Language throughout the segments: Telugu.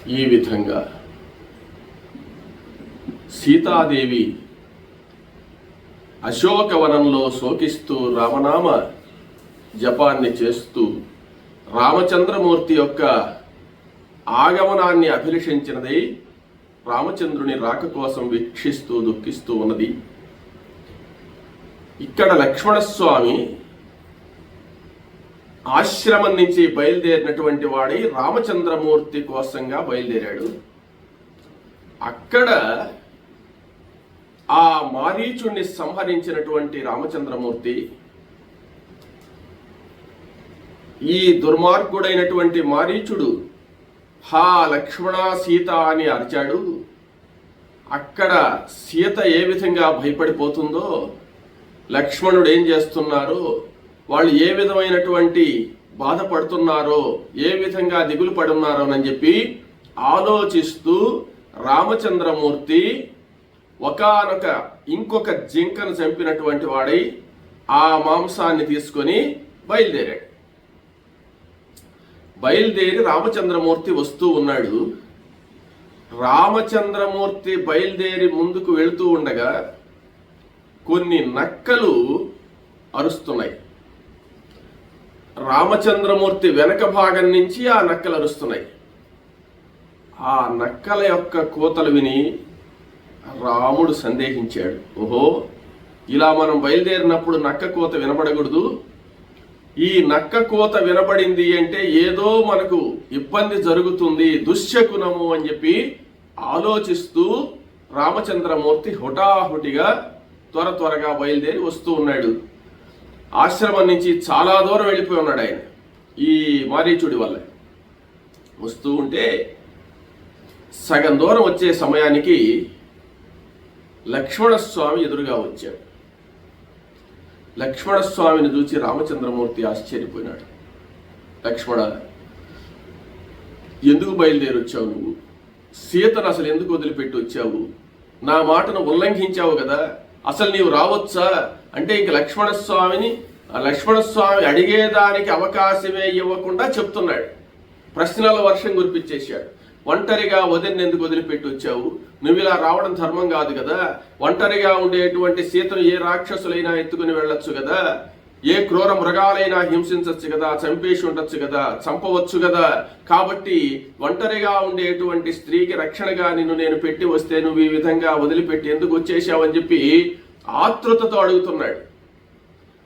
ఈ విధంగా సీతాదేవి అశోకవనంలో శోకిస్తూ రామనామ జపాన్ని చేస్తూ రామచంద్రమూర్తి యొక్క ఆగమనాన్ని అభిలషించినది. రామచంద్రుని రాక కోసం వీక్షిస్తూ దుఃఖిస్తూ ఉన్నది. ఇక్కడ లక్ష్మణస్వామి ఆశ్రమం నుంచి బయలుదేరినటువంటి వాడి రామచంద్రమూర్తి కోసంగా బయలుదేరాడు. అక్కడ ఆ మారీచుణ్ణి సంహరించినటువంటి రామచంద్రమూర్తి ఈ దుర్మార్గుడైనటువంటి మారీచుడు హా లక్ష్మణ సీత అని అరిచాడు. అక్కడ సీత ఏ విధంగా భయపడిపోతుందో, లక్ష్మణుడు ఏం చేస్తున్నారో, వాళ్ళు ఏ విధమైనటువంటి బాధపడుతున్నారో, ఏ విధంగా దిగులు పడున్నారోనని చెప్పి ఆలోచిస్తూ రామచంద్రమూర్తి ఇంకొక జింకను చంపినటువంటి వాడై ఆ మాంసాన్ని తీసుకొని బయలుదేరి రామచంద్రమూర్తి వస్తూ ఉన్నాడు. రామచంద్రమూర్తి బయలుదేరి ముందుకు వెళుతూ ఉండగా కొన్ని నక్కలు అరుస్తున్నాయి. రామచంద్రమూర్తి వెనక భాగం నుంచి ఆ నక్కలు అరుస్తున్నాయి. ఆ నక్కల యొక్క కోతలు విని రాముడు సందేహించాడు. ఓహో, ఇలా మనం బయలుదేరినప్పుడు నక్క కోత వినపడకూడదు. ఈ నక్క కోత వినపడింది అంటే ఏదో మనకు ఇబ్బంది జరుగుతుంది, దుశ్శకునము అని చెప్పి ఆలోచిస్తూ రామచంద్రమూర్తి హుటాహుటిగా త్వరగా బయలుదేరి వస్తూ ఉన్నాడు. ఆశ్రమం నుంచి చాలా దూరం వెళ్ళిపోయి ఉన్నాడు ఆయన ఈ మారీచుడి వల్ల. వస్తూ ఉంటే సగం దూరం వచ్చే సమయానికి లక్ష్మణస్వామి ఎదురుగా వచ్చాడు. లక్ష్మణస్వామిని చూసి రామచంద్రమూర్తి ఆశ్చర్యపోయినాడు. లక్ష్మణ, ఎందుకు బయలుదేరి వచ్చావు? నువ్వు సీతను అసలు ఎందుకు వదిలిపెట్టి వచ్చావు? నా మాటను ఉల్లంఘించావు కదా, అసలు నీవు రావచ్చా అంటే ఇంక లక్ష్మణస్వామి అడిగేదానికి అవకాశమే ఇవ్వకుండా చెప్తున్నాడు. ప్రశ్నల వర్షం కురిపించేశాడు. ఒంటరిగా వదిలిని ఎందుకు వదిలిపెట్టి వచ్చావు? నువ్వు ఇలా రావడం ధర్మం కాదు కదా. ఒంటరిగా ఉండేటువంటి సీతను ఏ రాక్షసులైనా ఎత్తుకుని వెళ్ళొచ్చు కదా, ఏ క్రూర మృగాలైనా హింసించవచ్చు కదా, చంపేసి ఉండొచ్చు కదా, చంపవచ్చు కదా. కాబట్టి ఒంటరిగా ఉండేటువంటి స్త్రీకి రక్షణగా నిన్ను నేను పెట్టి వస్తే నువ్వు ఈ విధంగా వదిలిపెట్టి ఎందుకు వచ్చేసావని చెప్పి ఆతృతతో అడుగుతున్నాడు.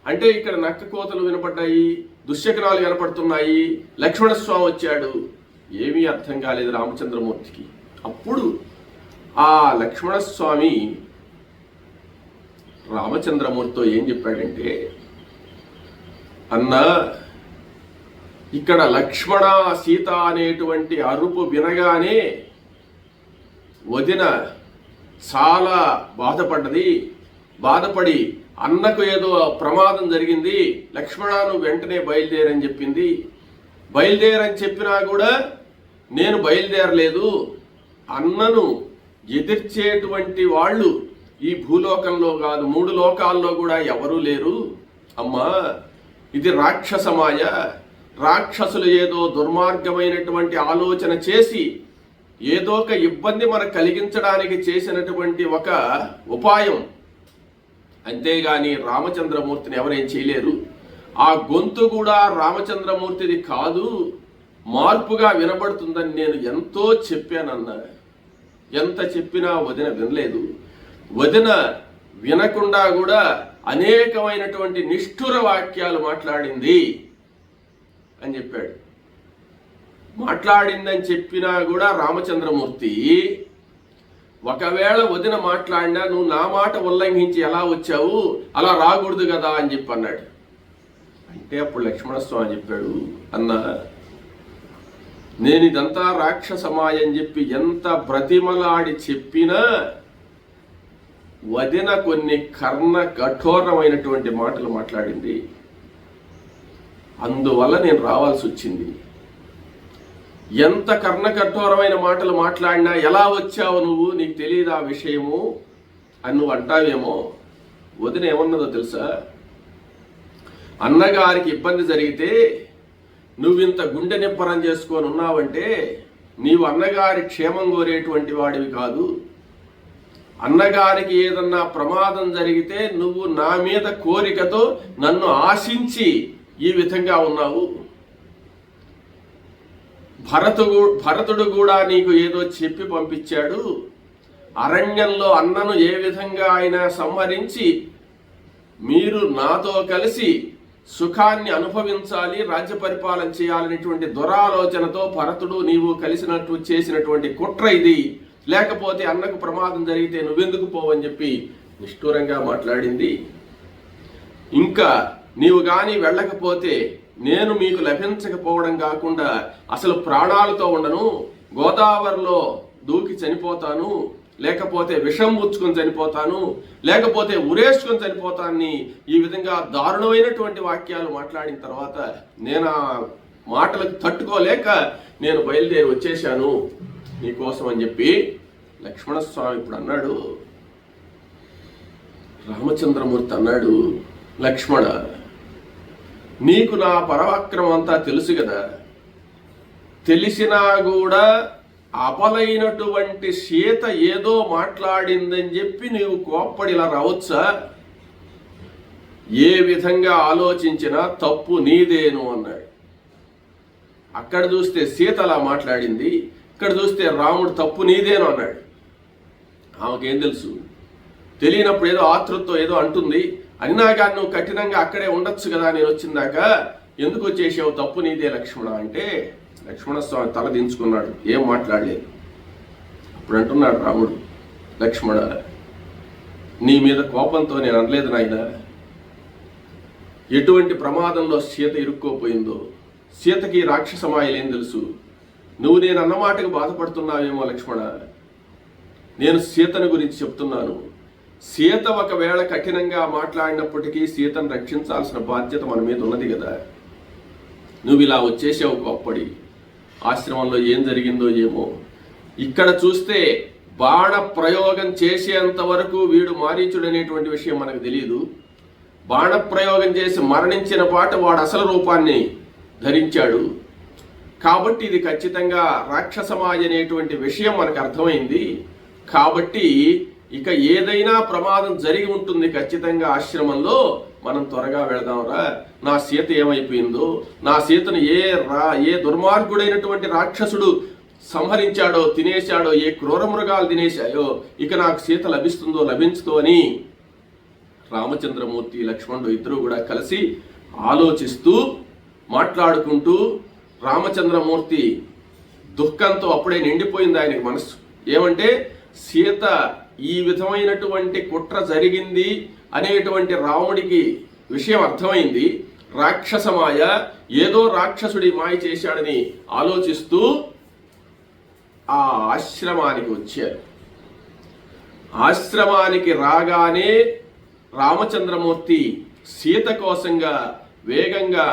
అంటే ఇక్కడ నక్క కోతలు వినపడ్డాయి, దుశ్శకనాలు వినపడుతున్నాయి, లక్ష్మణస్వామి వచ్చాడు. ఏమీ అర్థం కాలేదు రామచంద్రమూర్తికి. అప్పుడు ఆ లక్ష్మణస్వామి రామచంద్రమూర్తితో ఏం చెప్పాడంటే, అన్నా, ఇక్కడ లక్ష్మణ సీత అనేటువంటి అరుపు వినగానే వదిన చాలా బాధపడి అన్నకు ఏదో ప్రమాదం జరిగింది, లక్ష్మణను వెంటనే బయలుదేరని చెప్పింది. బయలుదేరని చెప్పినా కూడా నేను బయలుదేరలేదు. అన్నను ఎదిర్చేటువంటి వాళ్ళు ఈ భూలోకంలో కాదు, 3 లోకాల్లో కూడా ఎవరూ లేరు. అమ్మా, ఇది రాక్షసమాయ. రాక్షసులు ఏదో దుర్మార్గమైనటువంటి ఆలోచన చేసి ఏదో ఒక ఇబ్బంది మనకు కలిగించడానికి చేసినటువంటి ఒక ఉపాయం. అంతేగాని రామచంద్రమూర్తిని ఎవరేం చేయలేరు. ఆ గొంతు కూడా రామచంద్రమూర్తిది కాదు, మార్పుగా వినబడుతుందని నేను ఎంతో చెప్పానన్నా. ఎంత చెప్పినా వదిన వినలేదు. వదిన వినకుండా కూడా అనేకమైనటువంటి నిష్ఠుర వాక్యాలు మాట్లాడింది అని చెప్పాడు. మాట్లాడిందని చెప్పినా కూడా రామచంద్రమూర్తి, ఒకవేళ వదిన మాట్లాడినా నువ్వు నా మాట ఉల్లంఘించి ఎలా వచ్చావు, అలా రాకూడదు కదా అని చెప్పి అన్నాడు. అంటే అప్పుడు లక్ష్మణస్వామి చెప్పాడు, అన్నా, నేను ఇదంతా రాక్షసమాయ అని చెప్పి ఎంత బ్రతిమలాడి చెప్పినా వదిన కొన్ని కఠోరమైనటువంటి మాటలు మాట్లాడింది. అందువల్ల నేను రావాల్సి వచ్చింది. ఎంత కఠోరమైన మాటలు మాట్లాడినా ఎలా వచ్చావు నువ్వు, నీకు తెలియదు ఆ విషయము అని నువ్వు అంటావేమో. వదిన ఏమన్నదో తెలుసా? అన్నగారికి ఇబ్బంది జరిగితే నువ్వింత గుండె నిప్పరం చేసుకొని ఉన్నావంటే నీవు అన్నగారి క్షేమం కోరేటువంటి వాడివి కాదు. అన్నగారికి ఏదన్నా ప్రమాదం జరిగితే నువ్వు నా మీద కోరికతో నన్ను ఆశించి ఈ విధంగా ఉన్నావు. భరతుడు కూడా నీకు ఏదో చెప్పి పంపించాడు. అరణ్యంలో అన్నను ఏ విధంగా ఆయన సంహరించి మీరు నాతో కలిసి సుఖాన్ని అనుభవించాలి, రాజ్య పరిపాలన చేయాలనేటువంటి దురాలోచనతో భరతుడు నీవు కలిసినట్టు చేసినటువంటి కుట్ర ఇది. లేకపోతే అన్నకు ప్రమాదం జరిగితే నువ్వెందుకు పోవని చెప్పి నిష్ఠూరంగా మాట్లాడింది. ఇంకా నీవు కానీ వెళ్ళకపోతే నేను మీకు లభించకపోవడం కాకుండా అసలు ప్రాణాలతో ఉండను, గోదావరిలో దూకి చనిపోతాను, లేకపోతే విషం పుచ్చుకొని చనిపోతాను, లేకపోతే ఉరేసుకొని చనిపోతానని ఈ విధంగా దారుణమైనటువంటి వాక్యాలు మాట్లాడిన తర్వాత నేను ఆ మాటలకు తట్టుకోలేక నేను బయలుదేరి వచ్చేశాను నీకోసం అని చెప్పి లక్ష్మణస్వామి ఇప్పుడు అన్నాడు. రామచంద్రమూర్తి అన్నాడు, లక్ష్మణ, నీకు నా పరాక్రమం అంతా తెలుసు కదా, తెలిసినా కూడా అపలైనటువంటి సీత ఏదో మాట్లాడిందని చెప్పి నీవు కోప్పడి ఇలా రావచ్చా? ఏ విధంగా ఆలోచించినా తప్పు నీదేను అన్నాడు. అక్కడ చూస్తే సీత అలా మాట్లాడింది, ఇక్కడ చూస్తే రాముడు తప్పు నీదేను అన్నాడు. ఆమెకేం తెలుసు? తెలియనప్పుడు ఏదో ఆతృత్వం ఏదో అంటుంది. అయినా కానీ నువ్వు కఠినంగా అక్కడే ఉండొచ్చు కదా, నేను వచ్చిందాక ఎందుకు వచ్చేసావు, తప్పు నీదే లక్ష్మణ అంటే లక్ష్మణస్వామి తల దించుకున్నాడు, ఏం మాట్లాడలేదు. అప్పుడు అంటున్నాడు రాముడు, లక్ష్మణ, నీ మీద కోపంతో నేను అనలేదు నాయన. ఎటువంటి ప్రమాదంలో సీత ఇరుక్కోపోయిందో, సీతకి రాక్షస మాయలేం తెలుసు. నువ్వు నేను అన్నమాటకు బాధపడుతున్నావేమో లక్ష్మణ. నేను సీతను గురించి చెప్తున్నాను. సీత ఒకవేళ కఠినంగా మాట్లాడినప్పటికీ సీతను రక్షించాల్సిన బాధ్యత మన మీద ఉన్నది కదా. నువ్వు ఇలా వచ్చేసావు కోప్పడి. ఆశ్రమంలో ఏం జరిగిందో ఏమో. ఇక్కడ చూస్తే బాణ ప్రయోగం చేసేంత వరకు వీడు మారీచుడు అనేటువంటి విషయం మనకు తెలియదు. బాణ ప్రయోగం చేసి మరణించిన పాట వాడు అసలు రూపాన్ని ధరించాడు. కాబట్టి ఇది ఖచ్చితంగా రాక్షసమాయ అనేటువంటి విషయం మనకు అర్థమైంది. కాబట్టి ఇక ఏదైనా ప్రమాదం జరిగి ఉంటుంది ఖచ్చితంగా ఆశ్రమంలో. మనం త్వరగా వెళదాంరా. నా సీత ఏమైపోయిందో, నా సీతను ఏ దుర్మార్గుడైనటువంటి రాక్షసుడు సంహరించాడో, తినేశాడో, ఏ క్రూర మృగాలు తినేశాయో, ఇక నాకు సీత లభిస్తుందో లభించుతో అని రామచంద్రమూర్తి లక్ష్మణుడు ఇద్దరు కూడా కలిసి ఆలోచిస్తూ మాట్లాడుకుంటూ, రామచంద్రమూర్తి దుఃఖంతో అప్పుడే నిండిపోయింది ఆయనకి మనసు. ఏమంటే సీత ఈ విధమైనటువంటి కుట్ర జరిగింది అనేటువంటి రాముడికి విషయం అర్థమైంది. రాక్షసమాయ, ఏదో రాక్షసుడి మాయ చేశాడని ఆలోచిస్తూ ఆ ఆశ్రమానికి వచ్చారు. ఆశ్రమానికి రాగానే రామచంద్రమూర్తి సీత కోసంగా వేగంగా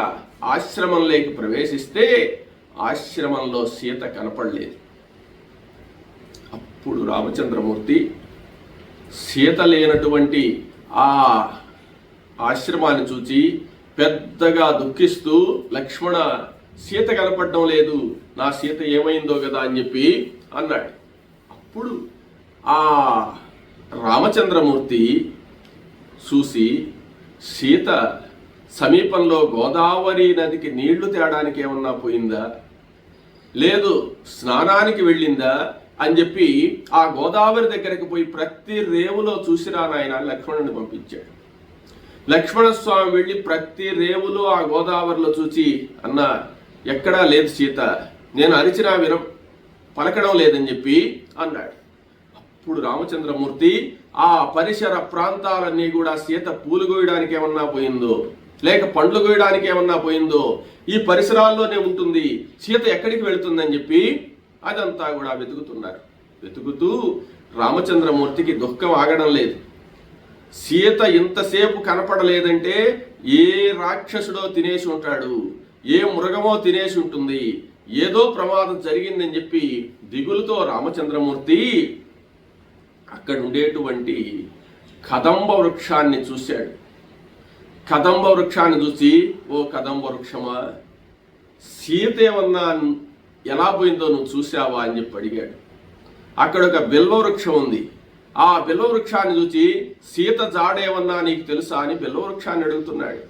ఆశ్రమంలోకి ప్రవేశిస్తే ఆశ్రమంలో సీత కనపడలేదు. అప్పుడు రామచంద్రమూర్తి సీత లేనటువంటి ఆ ఆశ్రమాన్ని చూచి పెద్దగా దుఃఖిస్తూ, లక్ష్మణ, సీత కనపడడం లేదు, నా సీత ఏమైందో కదా అని చెప్పి అన్నాడు. అప్పుడు ఆ రామచంద్రమూర్తి చూసి, సీత సమీపంలో గోదావరి నదికి నీళ్లు తేడానికి ఏమన్నా పోయిందా, లేదు స్నానానికి వెళ్ళిందా అని చెప్పి ఆ గోదావరి దగ్గరికి పోయి ప్రతి రేవులో చూసిరా నాయన లక్ష్మణుని పంపించాడు. లక్ష్మణస్వామి వెళ్ళి ప్రతి రేవులో ఆ గోదావరిలో చూచి, అన్న ఎక్కడా లేదు సీత, నేను అరిచినా పలకడం లేదని చెప్పి అన్నాడు. అప్పుడు రామచంద్రమూర్తి ఆ పరిసర ప్రాంతాలన్నీ కూడా సీత పూలు కోయడానికి ఏమన్నా పోయిందో, లేక పండ్లు కోయడానికి ఏమన్నా పోయిందో, ఈ పరిసరాల్లోనే ఉంటుంది, సీత ఎక్కడికి వెళుతుందని చెప్పి అదంతా కూడా వెతుకుతున్నారు. వెతుకుతూ రామచంద్రమూర్తికి దుఃఖం ఆగడం లేదు. సీత ఇంతసేపు కనపడలేదంటే ఏ రాక్షసుడో తినేసి ఉంటాడు, ఏ మృగమో తినేసి ఉంటుంది, ఏదో ప్రమాదం జరిగిందని చెప్పి దిగులుతో రామచంద్రమూర్తి అక్కడ ఉండేటువంటి కదంబ వృక్షాన్ని చూశాడు. కదంబ వృక్షాన్ని చూసి, ఓ కదంబ వృక్షమా, సీత ఏమన్నా ఎలా పోయిందో నువ్వు చూసావా అని చెప్పి అడిగాడు. అక్కడ ఒక బిల్వ వృక్షం ఉంది. ఆ బిల్వ వృక్షాన్ని చూసి సీత జాడేమన్నా నీకు తెలుసా అని బిల్వ వృక్షాన్ని అడుగుతున్నాడు.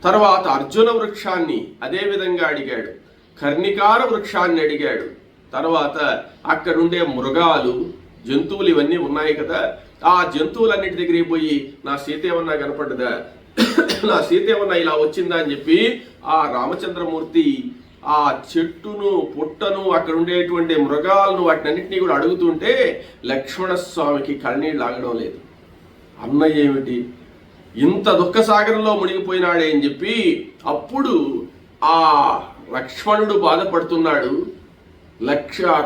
తర్వాత అర్జున వృక్షాన్ని అదే విధంగా అడిగాడు. కర్ణికార వృక్షాన్ని అడిగాడు. తర్వాత అక్కడుండే మృగాలు, జంతువులు ఇవన్నీ ఉన్నాయి కదా, ఆ జంతువులన్నిటి దగ్గరికి పోయి నా సీత ఏమన్నా కనపడ్డదా, నా సీత ఏమన్నా ఇలా వచ్చిందా అని చెప్పి ఆ రామచంద్రమూర్తి ఆ చెట్టును, పుట్టను, అక్కడ ఉండేటువంటి మృగాలను వాటినన్నింటినీ కూడా అడుగుతుంటే లక్ష్మణస్వామికి కన్నీళ్ళు ఆగడం లేదు. అన్నయ్య ఏమిటి ఇంత దుఃఖసాగరంలో మునిగిపోయినాడే అని చెప్పి అప్పుడు ఆ లక్ష్మణుడు బాధపడుతున్నాడు.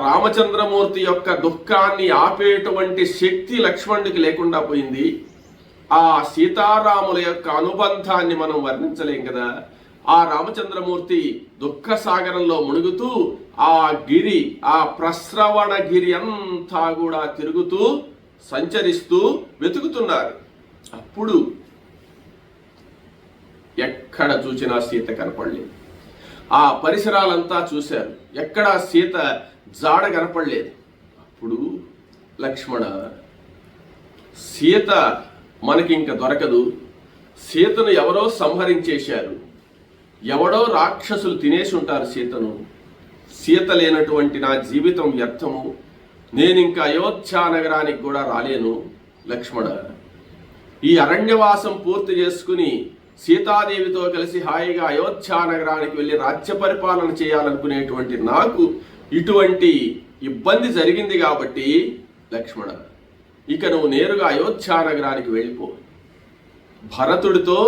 రామచంద్రమూర్తి యొక్క దుఃఖాన్ని ఆపేటువంటి శక్తి లక్ష్మణుడికి లేకుండా పోయింది. ఆ సీతారాముల యొక్క అనుబంధాన్ని మనం వర్ణించలేం కదా. ఆ రామచంద్రమూర్తి దుఃఖ సాగరంలో మునుగుతూ ఆ గిరి, ఆ ప్రస్రవణ గిరి అంతా కూడా తిరుగుతూ సంచరిస్తూ వెతుకుతున్నారు. అప్పుడు ఎక్కడ చూసినా సీత కనపడలేదు. ఆ పరిసరాలంతా చూశారు, ఎక్కడా సీత జాడ కనపడలేదు. అప్పుడు లక్ష్మణ, సీత మనకి ఇంక దొరకదు, సీతను ఎవరో సంహరించేశారు, ఎవడో రాక్షసులు తినేసి ఉంటారు సీతను, సీత లేనటువంటి నా జీవితం వ్యర్థము, నేను ఇంకా అయోధ్య నగరానికి కూడా రాలేను. లక్ష్మణ, ఈ అరణ్యవాసం పూర్తి చేసుకుని సీతాదేవితో కలిసి హాయిగా అయోధ్య నగరానికి వెళ్ళి రాజ్య పరిపాలన చేయాలనుకునేటువంటి నాకు ఇటువంటి ఇబ్బంది జరిగింది కాబట్టి లక్ష్మణ, ఇక నువ్వు నేరుగా అయోధ్య నగరానికి వెళ్ళిపో. భరతుడితో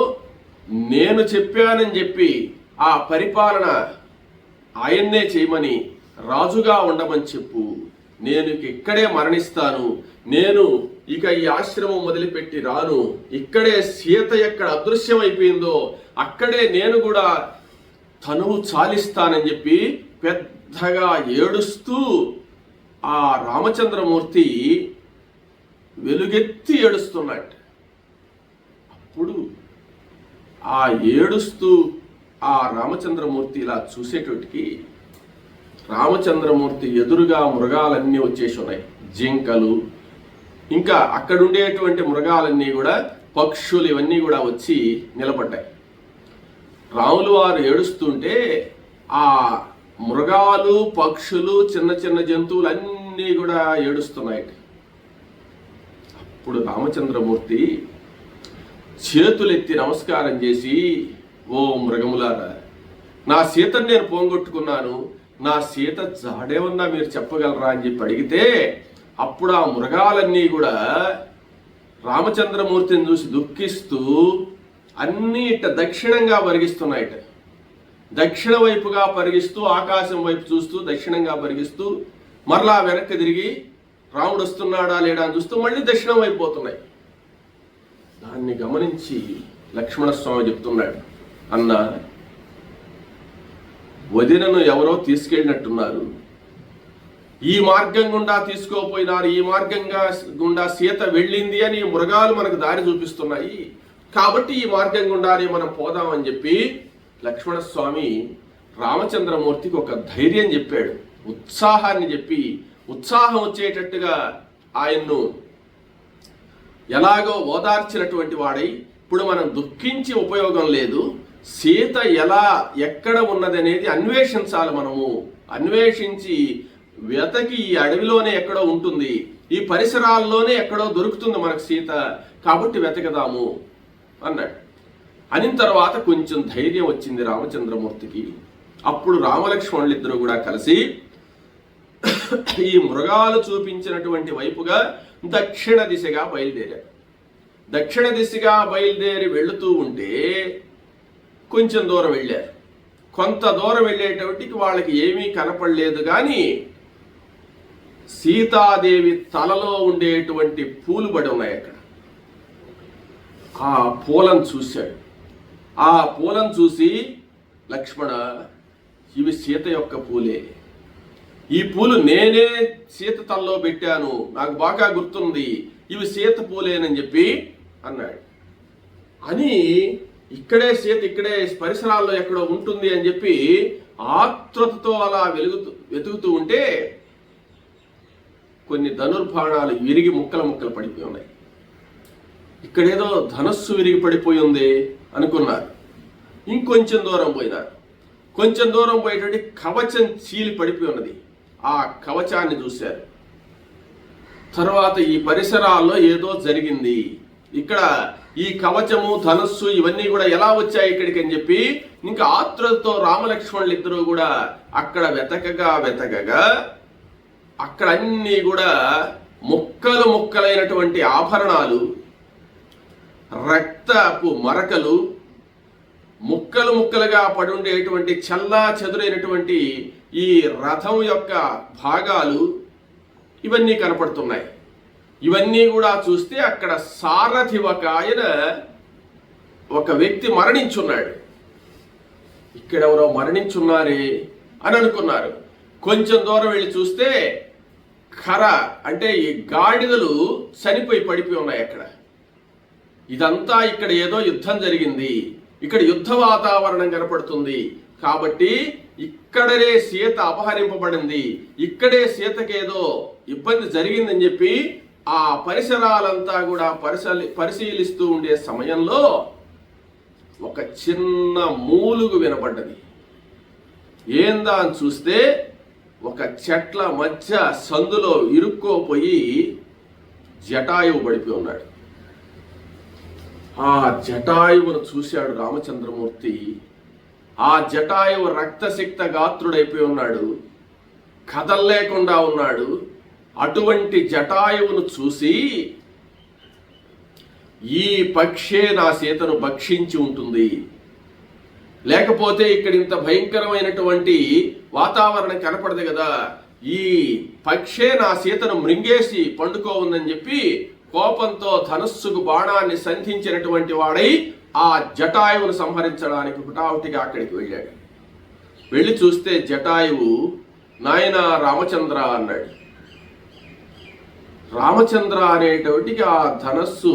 నేను చెప్పానని చెప్పి ఆ పరిపాలన ఆయన్నే చేయమని, రాజుగా ఉండమని చెప్పు. నేను ఇక్కడే మరణిస్తాను, నేను ఇక ఈ ఆశ్రమం వదిలిపెట్టి రాను, ఇక్కడే సీత ఎక్కడ అదృశ్యమైపోయిందో అక్కడే నేను కూడా తనువు చాలిస్తానని చెప్పి పెద్దగా ఏడుస్తూ ఆ రామచంద్రమూర్తి వెలుగెత్తి ఏడుస్తున్నాడు. అప్పుడు ఆ ఏడుస్తూ ఆ రామచంద్రమూర్తి ఇలా చూసేటోటికి రామచంద్రమూర్తి ఎదురుగా మృగాలన్నీ వచ్చేసి ఉన్నాయి. జింకలు, ఇంకా అక్కడ ఉండేటువంటి మృగాలన్నీ కూడా, పక్షులు, ఇవన్నీ కూడా వచ్చి నిలబడ్డాయి. రాములు వారు ఏడుస్తుంటే ఆ మృగాలు, పక్షులు, చిన్న చిన్న జంతువులు అన్నీ కూడా ఏడుస్తున్నాయి. అప్పుడు రామచంద్రమూర్తి చేతులెత్తి నమస్కారం చేసి, ఓ మృగములారా, నా సీతను నేను పోగొట్టుకున్నాను, నా సీత జాడేమన్నా మీరు చెప్పగలరా అని చెప్పి అడిగితే అప్పుడు ఆ మృగాలన్నీ కూడా రామచంద్రమూర్తిని చూసి దుఃఖిస్తూ అన్నీ ఇట్ట దక్షిణంగా పరిగిస్తున్నాయిట. దక్షిణ వైపుగా పరిగిస్తూ, ఆకాశం వైపు చూస్తూ, దక్షిణంగా పరిగిస్తూ, మరలా వెనక్కి తిరిగి రాముడు వస్తున్నాడా లేడా అని చూస్తూ మళ్ళీ దక్షిణం వైపు పోతున్నాయి. దాన్ని గమనించి లక్ష్మణస్వామి చెప్తున్నాడు, అన్న, వదినను ఎవరో తీసుకెళ్ళినట్టున్నారు, ఈ మార్గం గుండా తీసుకోపోయినారు, ఈ మార్గంగా గుండా సీత వెళ్ళింది అని మృగాలు మనకు దారి చూపిస్తున్నాయి, కాబట్టి ఈ మార్గం గుండానే మనం పోదామని చెప్పి లక్ష్మణస్వామి రామచంద్రమూర్తికి ఒక ధైర్యం చెప్పాడు, ఉత్సాహాన్ని చెప్పి, ఉత్సాహం వచ్చేటట్టుగా ఆయన్ను ఎలాగో ఓదార్చినటువంటి వాడై, ఇప్పుడు మనం దుఃఖించి ఉపయోగం లేదు, సీత ఎలా ఎక్కడ ఉన్నదనేది అన్వేషించాలి, మనము అన్వేషించి వెతకి ఈ అడవిలోనే ఎక్కడో ఉంటుంది, ఈ పరిసరాల్లోనే ఎక్కడో దొరుకుతుంది మనకు సీత, కాబట్టి వెతకదాము అన్నాడు. అనిన తర్వాత కొంచెం ధైర్యం వచ్చింది రామచంద్రమూర్తికి. అప్పుడు రామలక్ష్మణులు ఇద్దరు కూడా కలిసి ఈ మృగాలు చూపించినటువంటి వైపుగా దక్షిణ దిశగా బయలుదేరారు. దక్షిణ దిశగా బయలుదేరి వెళుతూ ఉంటే కొంచెం దూరం వెళ్ళారు. కొంత దూరం వెళ్ళేటప్పటికి వాళ్ళకి ఏమీ కనపడలేదు, కానీ సీతాదేవి తలలో ఉండేటువంటి పూలు పడి ఉన్నాయి అక్కడ. ఆ పూలను చూశాడు. ఆ పూలను చూసి, లక్ష్మణ, ఇవి సీత యొక్క పూలే, ఈ పూలు నేనే సీత తలలో పెట్టాను, నాకు బాగా గుర్తుంది, ఇవి సీత పూలేనని చెప్పి అన్నాడు. అని ఇక్కడే సీత, ఇక్కడే పరిసరాల్లో ఎక్కడో ఉంటుంది అని చెప్పి ఆతృతతో అలా వెతుకుతూ ఉంటే కొన్ని ధనుర్బాణాలు విరిగి ముక్కలు పడిపోయి ఉన్నాయి. ఇక్కడేదో ధనస్సు విరిగి పడిపోయి ఉంది అనుకున్నారు. ఇంకొంచెం దూరం పోయినారు. కొంచెం దూరం పోయేటువంటి కవచం చీలి పడిపోయి ఉన్నది. ఆ కవచాన్ని చూశారు. తర్వాత ఈ పరిసరాల్లో ఏదో జరిగింది, ఇక్కడ ఈ కవచము ధనస్సు ఇవన్నీ కూడా ఎలా వచ్చాయి ఇక్కడికి అని చెప్పి ఇంకా ఆత్రులతో రామలక్ష్మణులు ఇద్దరు కూడా అక్కడ వెతకగా అక్కడ అన్నీ కూడా ముక్కలైనటువంటి ఆభరణాలు, రక్తపు మరకలు, ముక్కలుగా పడుండేటువంటి చల్లా చెదురైనటువంటి ఈ రథం యొక్క భాగాలు ఇవన్నీ కనపడుతున్నాయి. ఇవన్నీ కూడా చూస్తే అక్కడ సారథి ఒక వ్యక్తి మరణించున్నాడు. ఇక్కడెవరో మరణించున్నారే అని అనుకున్నారు. కొంచెం దూరం వెళ్ళి చూస్తే అంటే ఈ గాడిదలు చనిపోయి పడిపోయి ఉన్నాయి అక్కడ. ఇదంతా ఇక్కడ ఏదో యుద్ధం జరిగింది, ఇక్కడ యుద్ధ వాతావరణం కనపడుతుంది. కాబట్టి ఇక్కడనే సీత అపహరింపబడింది, ఇక్కడే సీతకేదో ఇబ్బంది జరిగిందని చెప్పి ఆ పరిసరాలంతా కూడా పరిశీలిస్తూ ఉండే సమయంలో ఒక చిన్న మూలుగు వినపడ్డది. ఏందా అని చూస్తే ఒక చెట్ల మధ్య సందులో ఇరుక్కోపోయి జటాయువు పడిపోయి ఉన్నాడు. ఆ జటాయువును చూశాడు రామచంద్రమూర్తి. ఆ జటాయువు రక్తసిక్త గాత్రుడైపోయి ఉన్నాడు, కదల్లేకుండా ఉన్నాడు. అటువంటి జటాయువును చూసి ఈ పక్షే నా సీతను భక్షించి ఉంటుంది, లేకపోతే ఇక్కడ ఇంత భయంకరమైనటువంటి వాతావరణం కనపడదు కదా, ఈ పక్షే నా సీతను మృంగేసి పండుకోవుందని చెప్పి కోపంతో ధనస్సుకు బాణాన్ని సంధించినటువంటి వాడై ఆ జటాయువును సంహరించడానికి హుటాహుటిగా అక్కడికి వెళ్ళాడు. వెళ్ళి చూస్తే జటాయువు నాయన రామచంద్ర అన్నాడు. రామచంద్ర అనేటువంటికి ఆ ధనస్సు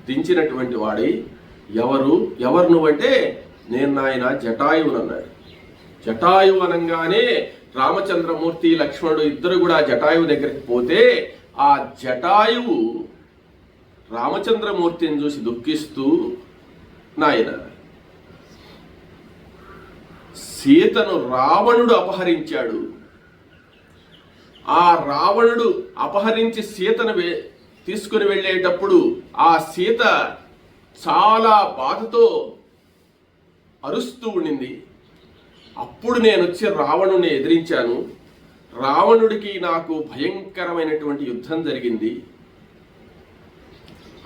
దించినటువంటి వాడి ఎవరు నువ్వంటే నేను నాయన జటాయువుని అన్నాడు. జటాయువు అనగానే రామచంద్రమూర్తి లక్ష్మణుడు ఇద్దరు కూడా జటాయువు దగ్గరికి పోతే ఆ జటాయువు రామచంద్రమూర్తిని చూసి దుఃఖిస్తూ నాయన సీతను రావణుడు అపహరించాడు, ఆ రావణుడు అపహరించి సీతను తీసుకుని వెళ్ళేటప్పుడు ఆ సీత చాలా బాధతో అరుస్తూ ఉండింది. అప్పుడు నేను వచ్చి రావణుని ఎదిరించాను. రావణుడికి నాకు భయంకరమైనటువంటి యుద్ధం జరిగింది.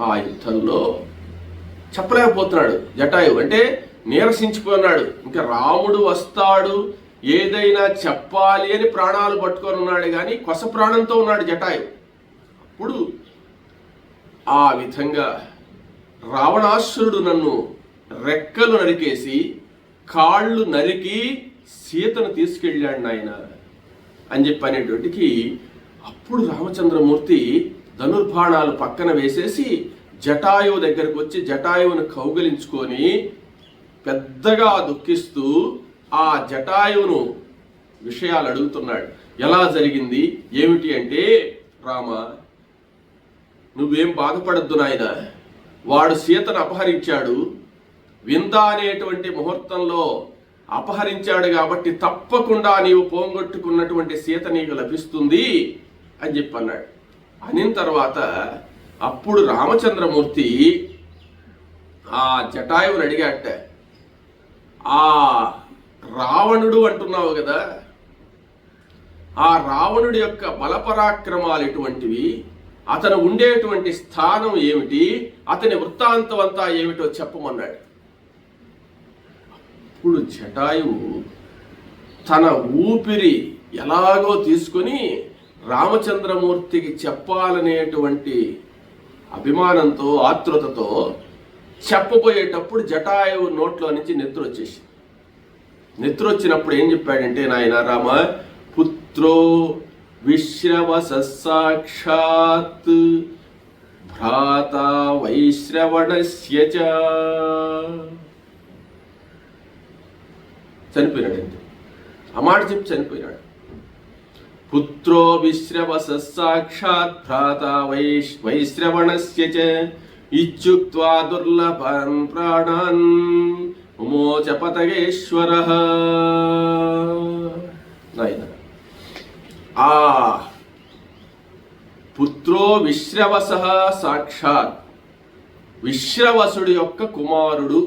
ఆ యుద్ధంలో చెప్పలేకపోతున్నాడు జటాయువు, అంటే నీరసించిపోతున్నాడు. ఇంకా రాముడు వస్తాడు ఏదైనా చెప్పాలి అని ప్రాణాలు పట్టుకొని ఉన్నాడు, కానీ కొస ప్రాణంతో ఉన్నాడు జటాయువు. అప్పుడు ఆ విధంగా రావణాసురుడు నన్ను రెక్కలు నరికేసి కాళ్ళు నరికి సీతను తీసుకెళ్ళాడు నాయన అని చెప్పనేటువంటికి అప్పుడు రామచంద్రమూర్తి ధనుర్బాణాలు పక్కన వేసేసి జటాయువు దగ్గరకు వచ్చి జటాయువును కౌగిలించుకొని పెద్దగా దుఃఖిస్తూ ఆ జటాయువును విషయాలు అడుగుతున్నాడు. ఎలా జరిగింది ఏమిటి అంటే, రామ నువ్వేం బాధపడద్దు నాయన, వాడు సీతను అపహరించాడు, వింద అనేటువంటి ముహూర్తంలో అపహరించాడు కాబట్టి తప్పకుండా నీవు పోంగొట్టుకున్నటువంటి సీత నీకు లభిస్తుంది అని చెప్పన్నాడు. అనిన తర్వాత అప్పుడు రామచంద్రమూర్తి ఆ జటాయువుని అడిగాట, ఆ రావణుడు అంటున్నావు కదా, ఆ రావణుడి యొక్క బలపరాక్రమాలు ఎటువంటివి, అతను ఉండేటువంటి స్థానం ఏమిటి, అతని వృత్తాంతం అంతా ఏమిటో చెప్పమన్నాడు. అప్పుడు జటాయువు తన ఊపిరి ఎలాగో తీసుకొని రామచంద్రమూర్తికి చెప్పాలనేటువంటి అభిమానంతో ఆతృతతో చెప్పబోయేటప్పుడు జటాయువు నోట్లో నుంచి నెత్తురు వచ్చేసి, నెత్తురు వచ్చినప్పుడు ఏం చెప్పాడంటే, నాయన రామ పుత్రో విశ్రవస సాక్షాత్ భ్రాత వైశ్రవణస్య చ. చనిపోయినాడు. అంతే, ఆ మాట చెప్పి చనిపోయినాడు. పుత్రో విశ్రవస సాక్షాత్ భ్రాత వైశ్రవణస్య చ ఇత్యుక్త్వా దుర్లభాన్ ప్రాణాన్ ముమోచ పతగేశ్వరః. ఆ పుత్రో విశ్రవసః సాక్షాత్, విశ్రవసుడి యొక్క కుమారుడు,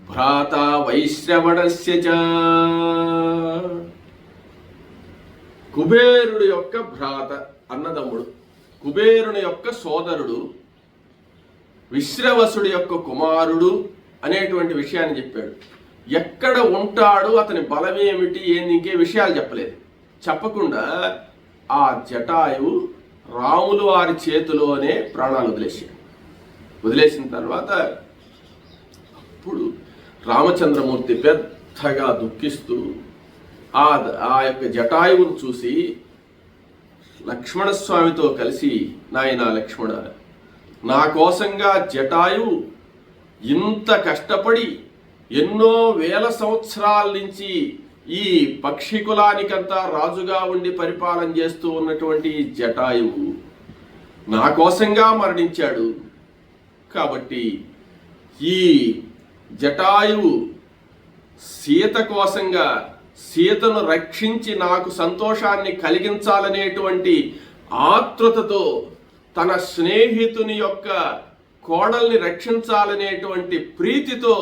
భ్రాత వైశ్రవణస్య చ, కుబేరుడు యొక్క భ్రాత అన్నదమ్ముడు, కుబేరుని యొక్క సోదరుడు, విశ్రవసుడి యొక్క కుమారుడు అనేటువంటి విషయాన్ని చెప్పాడు. ఎక్కడ ఉంటాడు, అతని బలమేమిటి, ఏంది, ఇంకే విషయాలు చెప్పలేదు. చెప్పకుండా ఆ జటాయువు రాములు వారి చేతిలోనే ప్రాణాలు వదిలేశాడు. వదిలేసిన తర్వాత అప్పుడు రామచంద్రమూర్తి పెద్దగా దుఃఖిస్తూ ఆ యొక్క జటాయువును చూసి లక్ష్మణస్వామితో కలిసి, నాయనా లక్ష్మణ, నా కోసంగా జటాయువు ఇంత కష్టపడి ఎన్నో వేల సంవత్సరాల నుంచి ఈ పక్షి కులానికంతా రాజుగా ఉండి పరిపాలన చేస్తూ ఉన్నటువంటి జటాయువు నా కోసంగా మరణించాడు. కాబట్టి ఈ జటాయువు సీత కోసంగా, సీతను రక్షించి నాకు సంతోషాన్ని కలిగించాలనేటువంటి ఆతృతతో, తన స్నేహితుని యొక్క కోడల్ని రక్షించాలనేటువంటి ప్రీతితో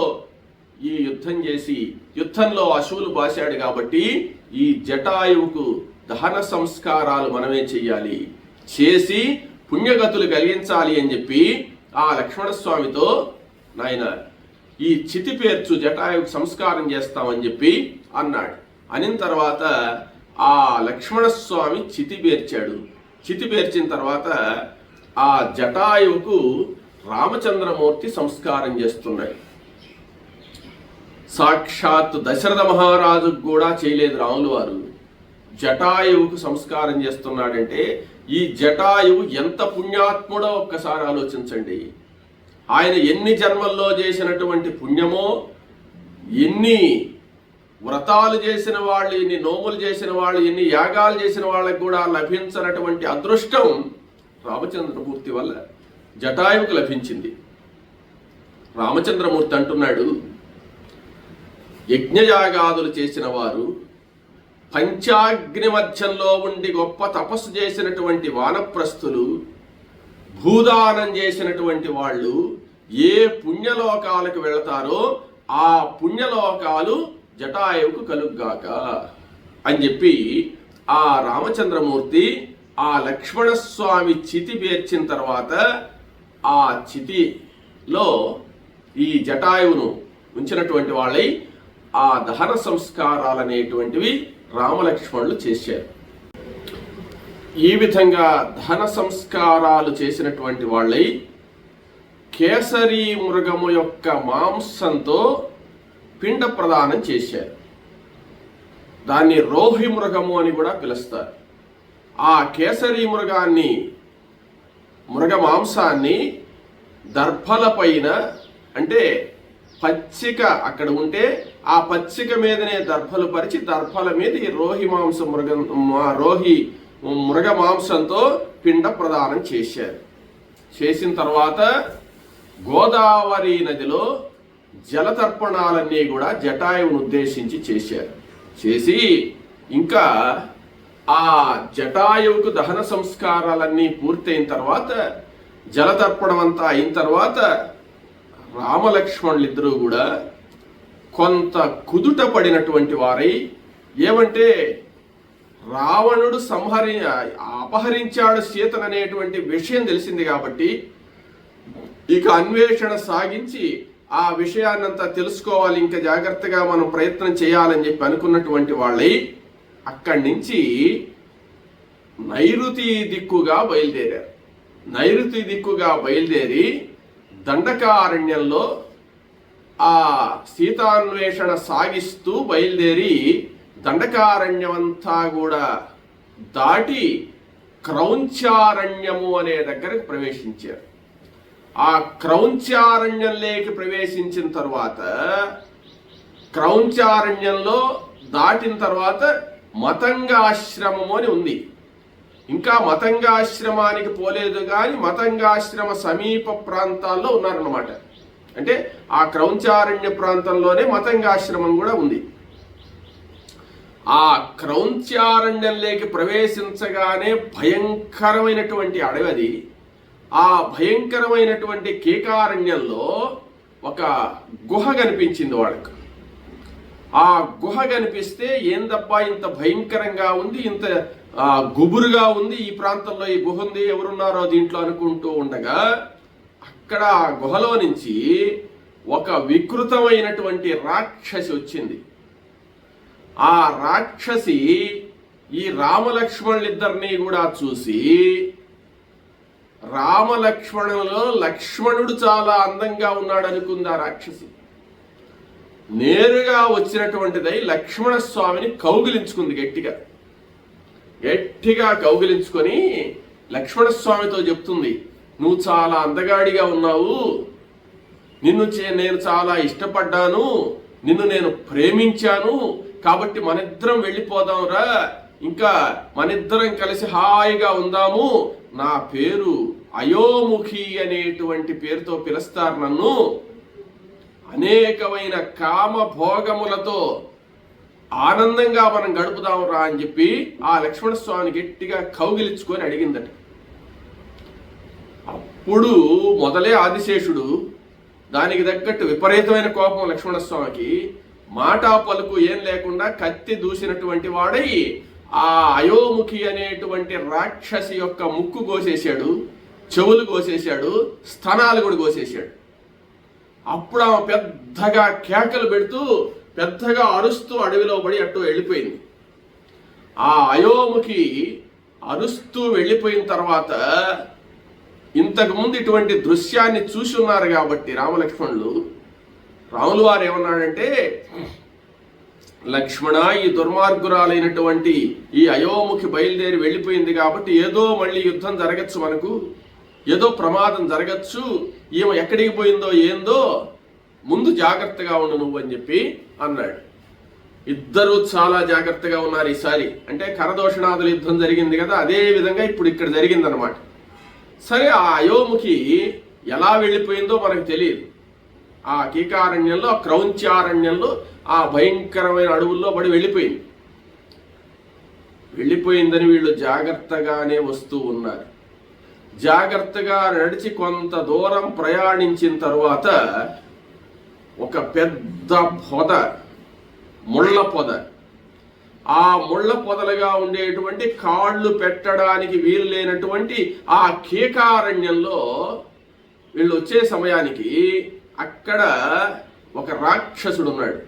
ఈ యుద్ధం చేసి, యుద్ధంలో అశువులు బాశాడు. కాబట్టి ఈ జటాయువుకు దహన సంస్కారాలు మనమే చెయ్యాలి, చేసి పుణ్యగతులు కలిగించాలి అని చెప్పి ఆ లక్ష్మణస్వామితో, నాయన ఈ చితి పేర్చు, జటాయువుకు సంస్కారం చేస్తామని చెప్పి అన్నాడు. అనిన తర్వాత ఆ లక్ష్మణస్వామి చితి పేర్చాడు. చితి పేర్చిన తర్వాత ఆ జటాయువుకు రామచంద్రమూర్తి సంస్కారం చేస్తున్నాడు. సాక్షాత్ దశరథ మహారాజుకు కూడా చేయలేదు రాములు వారు, జటాయువుకు సంస్కారం చేస్తున్నాడంటే ఈ జటాయువు ఎంత పుణ్యాత్ముడో ఒక్కసారి ఆలోచించండి. ఆయన ఎన్ని జన్మల్లో చేసినటువంటి పుణ్యమో, ఎన్ని వ్రతాలు చేసిన వాళ్ళు, ఎన్ని నోములు చేసిన వాళ్ళు, ఎన్ని యాగాలు చేసిన వాళ్ళకు కూడా లభించినటువంటి అదృష్టం రామచంద్రమూర్తి వల్ల జటాయువుకు లభించింది. రామచంద్రమూర్తి అంటున్నాడు, యజ్ఞయాగాదులు చేసిన వారు, పంచాగ్ని మధ్యంలో ఉండి గొప్ప తపస్సు చేసినటువంటి వానప్రస్థులు, భూదానం చేసినటువంటి వాళ్ళు ఏ పుణ్యలోకాలకు వెళతారో ఆ పుణ్యలోకాలు జటాయువుకు కలుగ్గాక అని చెప్పి ఆ రామచంద్రమూర్తి ఆ లక్ష్మణస్వామి చితి పేర్చిన తర్వాత ఆ చితిలో ఈ జటాయువును ఉంచినటువంటి వాళ్ళై ఆ దహన సంస్కారాలు అనేటువంటివి రామలక్ష్మణులు చేశారు. ఈ విధంగా దహన సంస్కారాలు చేసినటువంటి వాళ్ళై కేసరి మృగము యొక్క మాంసంతో పిండ ప్రదానం చేశారు. దాన్ని రోహి మృగము అని కూడా పిలుస్తారు. ఆ కేసరి మృగాన్ని, మృగ మాంసాన్ని దర్భల పైన, అంటే పచ్చిక అక్కడ ఉంటే ఆ పచ్చిక మీదనే దర్భలు పరిచి, దర్భల మీద ఈ రోహి మృగ మాంసంతో పిండ ప్రదానం చేశారు. చేసిన తర్వాత గోదావరి నదిలో జలతర్పణాలన్నీ కూడా జటాయువును ఉద్దేశించి చేశారు. చేసి ఇంకా ఆ జటాయువుకు దహన సంస్కారాలన్నీ పూర్తయిన తర్వాత, జలతర్పణం అంతా అయిన తర్వాత రామలక్ష్మణులిద్దరూ కూడా కొంత కుదుట పడినటువంటి వారై, ఏమంటే రావణుడు అపహరించాడు సీతననేటువంటి విషయం తెలిసింది కాబట్టి ఇక అన్వేషణ సాగించి ఆ విషయాన్నంతా తెలుసుకోవాలి, ఇంకా జాగ్రత్తగా మనం ప్రయత్నం చేయాలని చెప్పి అనుకున్నటువంటి వాళ్ళై అక్కడి నుంచి నైరుతి దిక్కుగా బయలుదేరారు. నైరుతి దిక్కుగా బయలుదేరి దండకారణ్యంలో ఆ సీతాన్వేషణ సాగిస్తూ బయలుదేరి దండకారణ్యమంతా కూడా దాటి క్రౌంచారణ్యము అనే దగ్గరకు ప్రవేశించారు. ఆ క్రౌంచారణ్యంలోకి ప్రవేశించిన తర్వాత, క్రౌంచారణ్యంలో దాటిన తర్వాత మతంగాశ్రమము అని ఉంది. ఇంకా మతంగాశ్రమానికి పోలేదు కానీ మతంగాశ్రమ సమీప ప్రాంతాల్లో ఉన్నారన్నమాట. అంటే ఆ క్రౌంచారణ్య ప్రాంతంలోనే మతంగాశ్రమం కూడా ఉంది. ఆ క్రౌంచారణ్యంలోకి ప్రవేశించగానే భయంకరమైనటువంటి అడవి అది. ఆ భయంకరమైనటువంటి కేకారణ్యంలో ఒక గుహ కనిపించింది వాళ్ళకు. ఆ గుహ కనిపిస్తే ఏందబ్బా ఇంత భయంకరంగా ఉంది, ఇంత గుబురుగా ఉంది, ఈ ప్రాంతంలో ఈ గుహ ఉంది, ఎవరున్నారో దీంట్లో అనుకుంటూ ఉండగా అక్కడ ఆ గుహలో నుంచి ఒక వికృతమైనటువంటి రాక్షసి వచ్చింది. ఆ రాక్షసి ఈ రామలక్ష్మణులిద్దరినీ కూడా చూసి, రామలక్ష్మణులలో లక్ష్మణుడు చాలా అందంగా ఉన్నాడు అనుకుంది ఆ రాక్షసి. నేరుగా వచ్చినటువంటిదై లక్ష్మణ స్వామిని కౌగిలించుకుంది. గట్టిగా కౌగిలించుకొని లక్ష్మణ స్వామితో చెప్తుంది, నువ్వు చాలా అందగాడిగా ఉన్నావు, నిన్ను నేను చాలా ఇష్టపడ్డాను, నిన్ను నేను ప్రేమించాను, కాబట్టి మనిద్దరం వెళ్ళిపోదాంరా, ఇంకా మనిద్దరం కలిసి హాయిగా ఉందాము, నా పేరు అయోముఖి అనేటువంటి పేరుతో పిలుస్తారు నన్ను, అనేకమైన కామ భోగములతో ఆనందంగా మనం గడుపుదాంరా అని చెప్పి ఆ లక్ష్మణ స్వామిని గట్టిగా కౌగిలించుకొని అడిగిందట. అప్పుడు మొదలే ఆదిశేషుడు దానికి తగ్గట్టు విపరీతమైన కోపం లక్ష్మణస్వామికి, మాటా పలుకు ఏం లేకుండా కత్తి దూసినటువంటి వాడై ఆ అయోముఖి అనేటువంటి రాక్షసి యొక్క ముక్కు కోసేశాడు, చెవులు కోసేశాడు, స్తనాలు కూడా కోసేశాడు. అప్పుడు ఆమె పెద్దగా కేకలు పెడుతూ పెద్దగా అరుస్తూ అడవిలో పడి అట్టు వెళ్ళిపోయింది. ఆ అయోముఖి అరుస్తూ వెళ్ళిపోయిన తర్వాత ఇంతకుముందు ఇటువంటి దృశ్యాన్ని చూసి ఉన్నారు కాబట్టి రామలక్ష్మణులు, రాములు వారు ఏమన్నాడంటే, లక్ష్మణ, ఈ దుర్మార్గురాలైనటువంటి ఈ అయోముఖి బయలుదేరి వెళ్ళిపోయింది కాబట్టి ఏదో మళ్ళీ యుద్ధం జరగచ్చు, మనకు ఏదో ప్రమాదం జరగచ్చు, ఈమె ఎక్కడికి పోయిందో ఏందో, ముందు జాగ్రత్తగా ఉండు నువ్వు అని చెప్పి అన్నాడు. ఇద్దరు చాలా జాగ్రత్తగా ఉన్నారు ఈసారి. అంటే కరదోషణాదుల యుద్ధం జరిగింది కదా, అదే విధంగా ఇప్పుడు ఇక్కడ జరిగిందనమాట. సరే, ఆ అయోముఖి ఎలా వెళ్ళిపోయిందో మనకు తెలియదు. ఆ కీకారణ్యంలో, క్రౌంచారణ్యంలో, ఆ భయంకరమైన అడవుల్లో పడి వెళ్ళిపోయిందని వీళ్ళు జాగ్రత్తగానే వస్తూ ఉన్నారు. జాగ్రత్తగా నడిచి కొంత దూరం ప్రయాణించిన తరువాత ఒక పెద్ద పొద, ముళ్ళ పొద, ఆ ముళ్ళ పొదలుగా ఉండేటువంటి కాళ్ళు పెట్టడానికి వీలు లేనటువంటి ఆ కీకారణ్యంలో వీళ్ళు వచ్చే సమయానికి అక్కడ ఒక రాక్షసుడు ఉన్నాడు.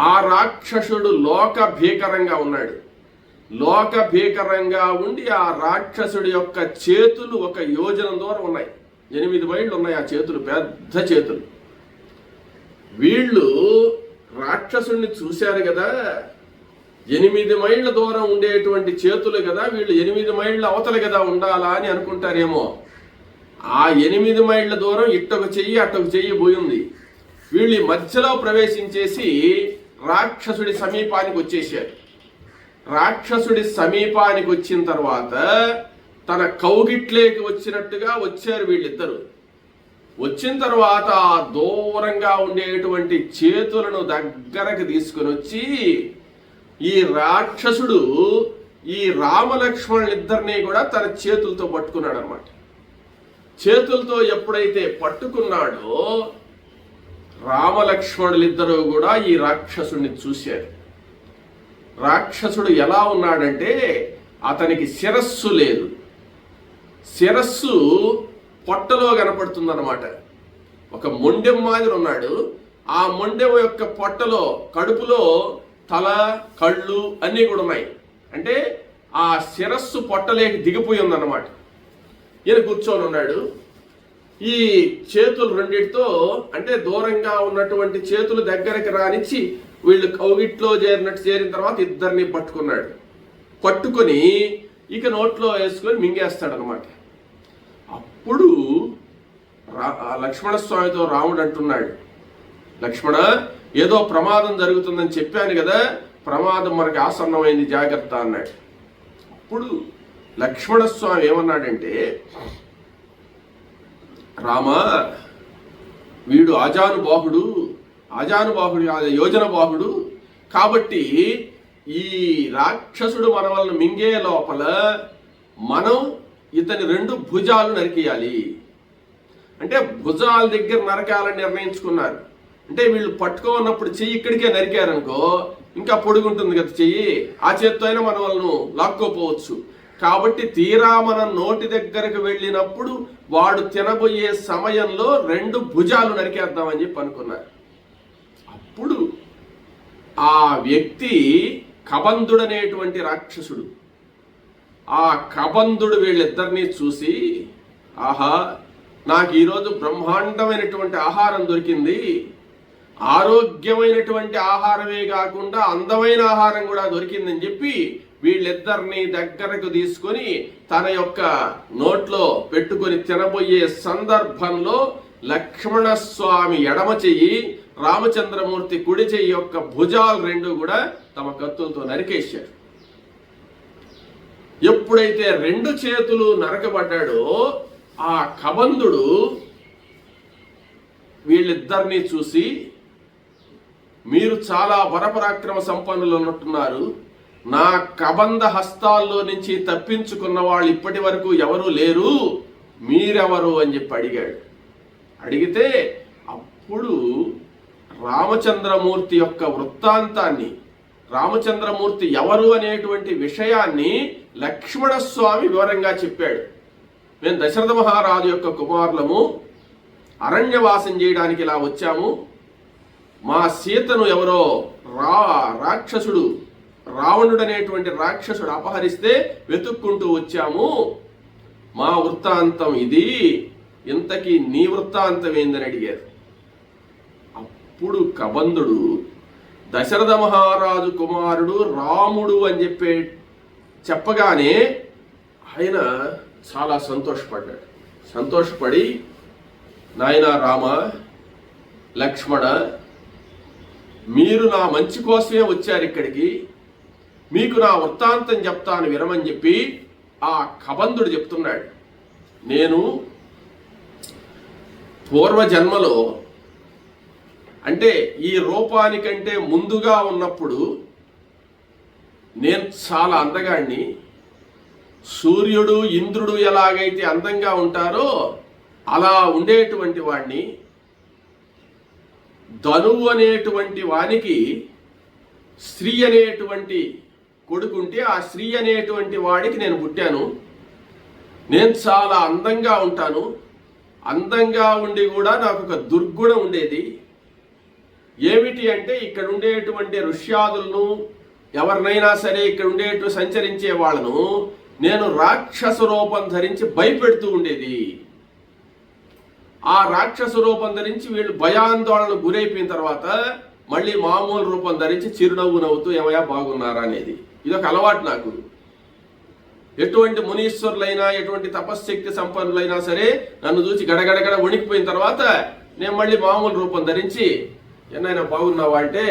ఆ రాక్షసుడు లోక భీకరంగా ఉన్నాడు. లోక భీకరంగా ఉండి ఆ రాక్షసుడి యొక్క చేతులు 1 యోజనం దూరం ఉన్నాయి. 8 మైళ్ళు ఉన్నాయి ఆ చేతులు, పెద్ద చేతులు. వీళ్ళు రాక్షసుడిని చూశారు కదా, 8 మైళ్ళ దూరం ఉండేటువంటి చేతులు కదా, వీళ్ళు 8 మైళ్ళ అవతల కదా ఉండాలా అని అనుకుంటారేమో. ఆ 8 మైళ్ళ దూరం ఇట్టొక చెయ్యి అట్టొక చెయ్యి పోయింది. వీళ్ళు మధ్యలో ప్రవేశించేసి రాక్షసుడి సమీపానికి వచ్చేసారు. రాక్షసుడి సమీపానికి వచ్చిన తర్వాత తన కౌగిట్లేకి వచ్చినట్టుగా వచ్చారు వీళ్ళిద్దరు. వచ్చిన తర్వాత దూరంగా ఉండేటువంటి చేతులను దగ్గరకు తీసుకుని వచ్చి ఈ రాక్షసుడు ఈ రామలక్ష్మణులిద్దరినీ కూడా తన చేతులతో పట్టుకున్నాడు అనమాట. చేతులతో ఎప్పుడైతే పట్టుకున్నాడో రామలక్ష్మణులిద్దరూ కూడా ఈ రాక్షసుడిని చూశారు. రాక్షసుడు ఎలా ఉన్నాడంటే, అతనికి శిరస్సు లేదు, శిరస్సు పొట్టలో కనపడుతుందన్నమాట. ఒక మొండెం మాదిరి ఉన్నాడు. ఆ మొండెం యొక్క పొట్టలో, కడుపులో తల, కళ్ళు అన్నీ కూడా ఉన్నాయి. అంటే ఆ శిరస్సు పొట్టలేకి దిగిపోయి ఉందన్నమాట. ఈయన కూర్చొని ఉన్నాడు. ఈ చేతులు రెండిటితో, అంటే దూరంగా ఉన్నటువంటి చేతులు దగ్గరికి రానిచ్చి వీళ్ళు కౌగిట్లో చేరిన తర్వాత ఇద్దరిని పట్టుకున్నాడు. పట్టుకొని ఇక నోట్లో వేసుకొని మింగేస్తాడనమాట. అప్పుడు లక్ష్మణస్వామితో రాముడు అంటున్నాడు, లక్ష్మణ, ఏదో ప్రమాదం జరుగుతుందని చెప్పాను కదా, ప్రమాదం మనకి ఆసన్నమైంది, జాగ్రత్త అన్నాడు. అప్పుడు లక్ష్మణస్వామి ఏమన్నాడంటే, రామా, వీడు ఆజానుబాహుడు యోజన బాహుడు, కాబట్టి ఈ రాక్షసుడు మన వలన మింగే లోపల మనం ఇతని 2 భుజాలు నరికేయాలి. అంటే భుజాల దగ్గర నరకాలని నిర్ణయించుకున్నారు. అంటే వీళ్ళు పట్టుకోన్నప్పుడు చెయ్యి ఇక్కడికే నరికారనుకో, ఇంకా పొడుగుంటుంది కదా చెయ్యి, ఆ చేత్తో అయినా మన వాళ్ళను లాక్కోపోవచ్చు. కాబట్టి తీరా మనం నోటి దగ్గరకు వెళ్ళినప్పుడు వాడు తినబోయే సమయంలో 2 భుజాలు నరికేద్దామని చెప్పి అనుకున్నారు. అప్పుడు ఆ వ్యక్తి కబంధుడు అనేటువంటి రాక్షసుడు, ఆ కబంధుడు వీళ్ళిద్దరినీ చూసి, ఆహా, నాకు ఈరోజు బ్రహ్మాండమైనటువంటి ఆహారం దొరికింది, ఆరోగ్యమైనటువంటి ఆహారమే కాకుండా అందమైన ఆహారం కూడా దొరికిందని చెప్పి వీళ్ళిద్దరిని దగ్గరకు తీసుకొని తన యొక్క నోట్లో పెట్టుకొని తినబోయే సందర్భంలో లక్ష్మణస్వామి ఎడమ చెయ్యి, రామచంద్రమూర్తి కుడి చెయ్యి యొక్క భుజాలు 2 కూడా తమ కత్తులతో నరికేశారు. ఎప్పుడైతే 2 చేతులు నరకబడ్డాడో ఆ కబంధుడు వీళ్ళిద్దరినీ చూసి, మీరు చాలా వరపరాక్రమ సంపన్నులు ఉన్నట్టున్నారు, నా కబంధ హస్తాల్లో నుంచి తప్పించుకున్న వాళ్ళు ఇప్పటి వరకు ఎవరూ లేరు, మీరెవరు అని చెప్పి అడిగాడు. అడిగితే అప్పుడు రామచంద్రమూర్తి యొక్క వృత్తాంతాన్ని, రామచంద్రమూర్తి ఎవరు అనేటువంటి విషయాన్ని లక్ష్మణస్వామి వివరంగా చెప్పాడు. మేము దశరథ మహారాజు యొక్క కుమారులము, అరణ్యవాసం చేయడానికి ఇలా వచ్చాము, మా సీతను ఎవరో రాక్షసుడు, రావణుడు అనేటువంటి రాక్షసుడు అపహరిస్తే వెతుక్కుంటూ వచ్చాము, మా వృత్తాంతం ఇది, ఇంతకీ నీ వృత్తాంతం ఏందని అడిగారు. అప్పుడు కబంధుడు దశరథ మహారాజు కుమారుడు రాముడు అని చెప్పగానే ఆయన చాలా సంతోషపడ్డాడు. సంతోషపడి, నాయనా రామ, లక్ష్మణ, మీరు నా మంచి కోసమే వచ్చారు ఇక్కడికి, మీకు నా వృత్తాంతం చెప్తాను వినమని చెప్పి ఆ కబంధుడు చెప్తున్నాడు. నేను పూర్వజన్మలో, అంటే ఈ రూపానికంటే ముందుగా ఉన్నప్పుడు నేను చాలా అందగాడిని, సూర్యుడు ఇంద్రుడు ఎలాగైతే అందంగా ఉంటారో అలా ఉండేటువంటి వాడిని. ధనువు అనేటువంటి వానికి స్త్రీ అనేటువంటి కొడుకుంటే ఆ స్త్రీ అనేటువంటి వాడికి నేను పుట్టాను. నేను చాలా అందంగా ఉంటాను, అందంగా ఉండి కూడా నాకు ఒక దుర్గుణం ఉండేది. ఏమిటి అంటే, ఇక్కడ ఉండేటువంటి ఋష్యాదులను, ఎవరినైనా సరే ఇక్కడ ఉండేటువంటి సంచరించే వాళ్ళను నేను రాక్షస రూపం ధరించి భయపెడుతూ ఉండేది. ఆ రాక్షస రూపం ధరించి వీళ్ళు భయాందోళనకు గురైపోయిన తర్వాత మళ్ళీ మామూలు రూపం ధరించి చిరునవ్వు నవ్వుతూ ఏమయ్యా బాగున్నారా అనేది ఇదొక అలవాటు నాకు. ఎటువంటి మునీశ్వరులైనా, ఎటువంటి తపశ్శక్తి సంపన్నులైనా సరే నన్ను చూసి గడగడగడ వణికిపోయిన తర్వాత నేను మళ్ళీ మామూలు రూపం ధరించి, ఎన్నైనా బాగున్నావా అంటే,